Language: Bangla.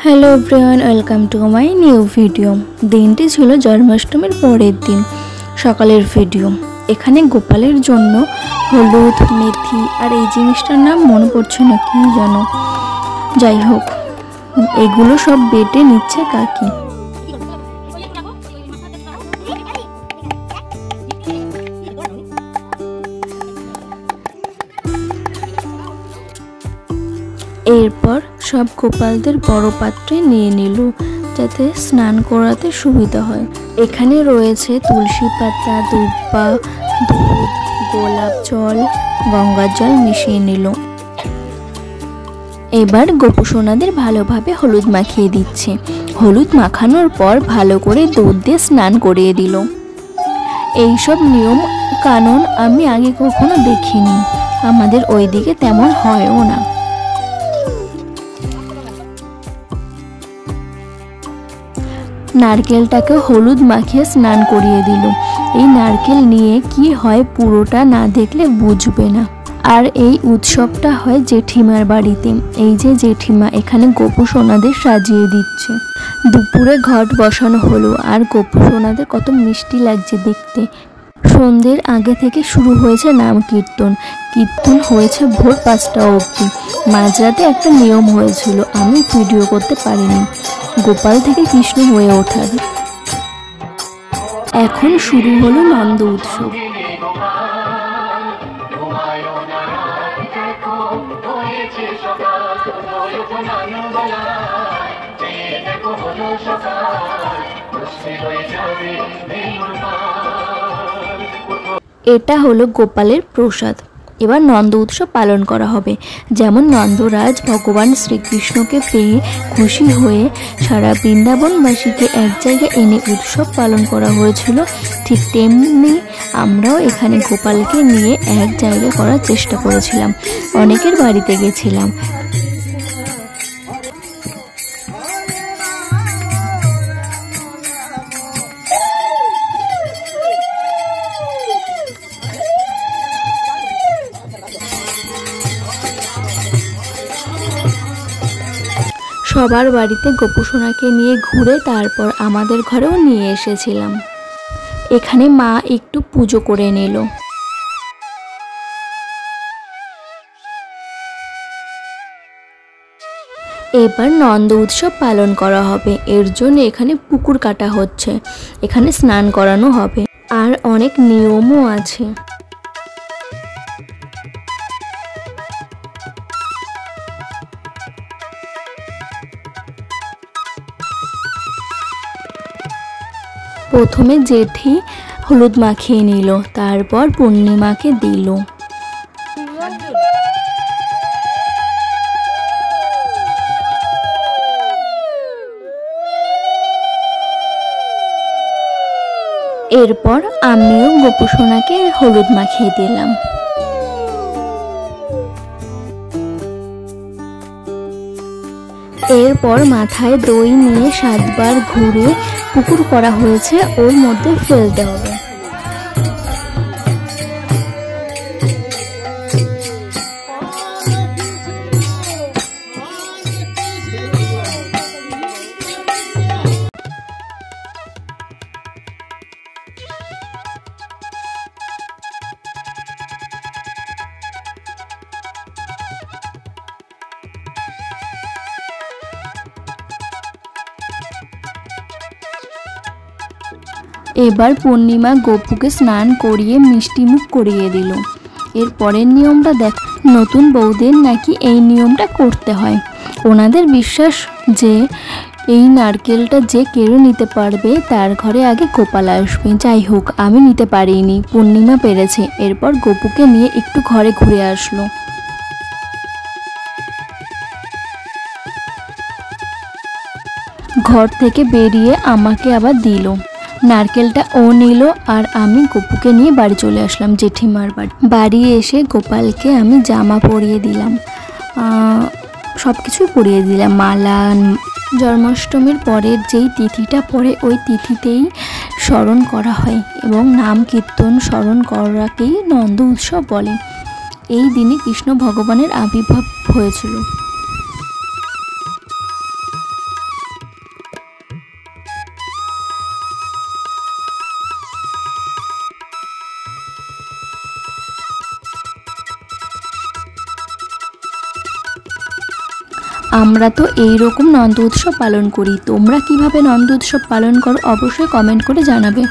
Hello everyone welcome to my new video. दिनटी छिलो जन्माष्टमीर परेर दिन सकालेर भिडियो। एखाने गोपालेर जोन्नो हलुद मेथी और এই জিনিসটার নাম মনে পড়ছে না কি জানো, যাই হোক এগুলো সব বেটে নিচ্ছে কাকি। एरपर सब गोपालदेर बड़ो पात्रे निये निल जाते स्नान कराते सुविधा हय। एखाने रयेछे तुलसी पाता, दुब्बा, दूध, गोलाप जल, गंगार जल मिशिए निल। एबार गोपू सोनादेर भालोभाबे हलुद माखिए दिच्छे। हलुद माखानोर पर भालो करे दूध दिये स्नान करिए दिल। एई सब नियम कानुन आमी आगे कखनो देखिनी, आमादेर ओइदिके तेमन हयও ना। नारकेलटाके हलुद माखिए स्नान करिए दिल। এই নারকেল নিয়ে কি হয় পুরোটা না দেখলে বুঝবে না। আর এই উৎসবটা হয় জেঠিমার বাড়িতে। এই যে জেঠিমা এখানে গোপু সোনাদের সাজিয়ে দিচ্ছে। দুপুরে ঘট বসানো হলো আর গোপু সোনাদের কত মিষ্টি লাগছে দেখতে। সন্ধ্যের আগে থেকে শুরু হয়েছে নাম কীর্তন। কীর্তন হয়েছে ভোর ৫টা অবধি। মাঝরাতে একটা নিয়ম হয়েছিল, আমি ভিডিও করতে পারিনি, গোপাল থেকে কৃষ্ণ হয়ে ওঠার। এখন শুরু হলো নন্দ উৎসব। এটা হলো গোপালের প্রসাদ। এবার নন্দ উৎসব পালন করা হবে। যেমন নন্দরাজ ভগবান শ্রীকৃষ্ণকে পেয়ে খুশি হয়ে সারা বৃন্দাবনবাসীকে এক জায়গায় এনে উৎসব পালন করা হয়েছিল, ঠিক তেমনি আমরাও এখানে গোপালকে নিয়ে এক জায়গায় করার চেষ্টা করেছিলাম। অনেকের বাড়িতে গেছিলাম। সবার বাড়িতে গোপু সোনাকে নিয়ে ঘুরে তারপর আমাদের ঘরেও নিয়ে এসেছিলাম। এখানে মা একটু পুজো করে নিল। এবার নন্দ উৎসব পালন করা হবে। এর জন্য এখানে পুকুর কাটা হচ্ছে, এখানে স্নান করানো হবে আর অনেক নিয়মও আছে। প্রথমে জেঠি হলুদ মাখিয়ে নিল, তারপর পূর্ণিমাকে দিল। এরপর আমিও গোপু সোনাকে হলুদ মাখিয়ে দিলাম। এরপর মাথায় দই নিয়ে 7 বার ঘুরে পুকুর করা হয়েছে, ওর মধ্যে ফেলতে হবে। এবার পূর্ণিমা গোপুকে স্নান করিয়ে মিষ্টি মুখ করিয়ে দিল। এর পরের নিয়মটা দেখ, নতুন বউদের নাকি এই নিয়মটা করতে হয়। ওনাদের বিশ্বাস যে এই নারকেলটা যে কেড়ে নিতে পারবে তার ঘরে আগে গোপাল আসবে। যাই হোক আমি নিতে পারিনি, পূর্ণিমা পেরেছে। এরপর গোপুকে নিয়ে একটু ঘরে ঘুরে আসলো। ঘর থেকে বেরিয়ে আমাকে আবার দিল নারকেলটা, ও নিল আর আমি গোপুকে নিয়ে বাড়ি চলে আসলাম জেঠিমার বাড়ি। বাড়ি এসে গোপালকে আমি জামা পরিয়ে দিলাম, সব কিছুই পরিয়ে দিলাম, মালা। জন্মাষ্টমীর পরের যেই তিথিটা পড়ে ওই তিথিতেই স্মরণ করা হয় এবং নাম কীর্তন স্মরণ করাকেই নন্দ উৎসব বলে। এই দিনে কৃষ্ণ ভগবানের আবির্ভাব হয়েছিল। আমরা তো এই রকম নন্দ উৎসব পালন করি। তোমরা কিভাবে নন্দ উৎসব পালন করো অবশ্যই কমেন্ট করে জানাবে।